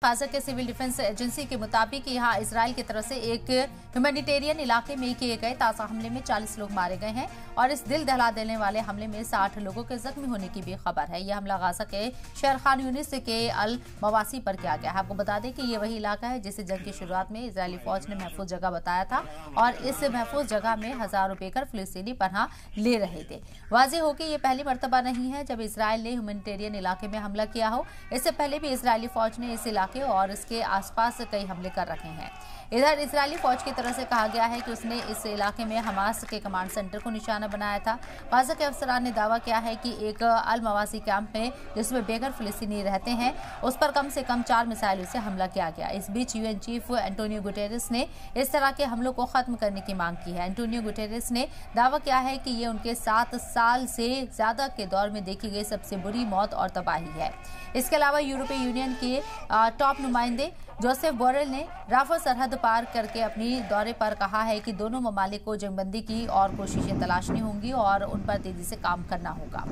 Gaza के civil defence agency के मुताबिक यहाँ इसराइल की तरफ से एक ह्यूमैनिटेरियन इलाके में किए गए ताज़ा हमले में 40 लोग मारे गए हैं और इस दिल दहला देने वाले हमले में 60 लोगों के जख्मी होने की भी खबर है। यह हमला गाजा के शहर खान यूनिस के अल मवासी पर किया गया है। आपको बता दें कि ये वही इलाका है जिसे जंग की शुरुआत में इजरायली फौज ने महफूज जगह बताया था और इस महफूज जगह में हजारों बेघर फिलिस्तीनी पनाह ले रहे थे। वाज़ेह हो कि ये पहली मर्तबा नहीं है जब इसराइल ने ह्यूमैनिटेरियन इलाके में हमला किया हो। इससे पहले भी इजरायली फौज ने इस इलाके और इसके आसपास कई हमले कर रखे हैं। इधर इजरायली फौज की तरफ से कहा गया है कि उसने इस इलाके में हमास के कमांड सेंटर को निशाना बनाया था। गाजा के अफसरान ने दावा किया है कि एक अल मवासी कैंप में जिसमें बेघर फिलिस्तीनी रहते हैं उस पर कम से कम 4 मिसाइलों से हमला किया गया। इस बीच यूएन चीफ एंटोनियो गुटेरेस ने इस तरह के हमलों को खत्म करने की मांग की है। एंटोनियो गुटेरेस ने दावा किया है कि ये उनके 7 साल से ज्यादा के दौर में देखी गई सबसे बुरी मौत और तबाही है। इसके अलावा यूरोपीय यूनियन के टॉप नुमाइंदे जोसेफ बोरेल ने राफा सरहद पार करके अपनी दौरे पर कहा है कि दोनों ममालिक को जंगबंदी की और कोशिशें तलाशनी होंगी और उन पर तेजी से काम करना होगा।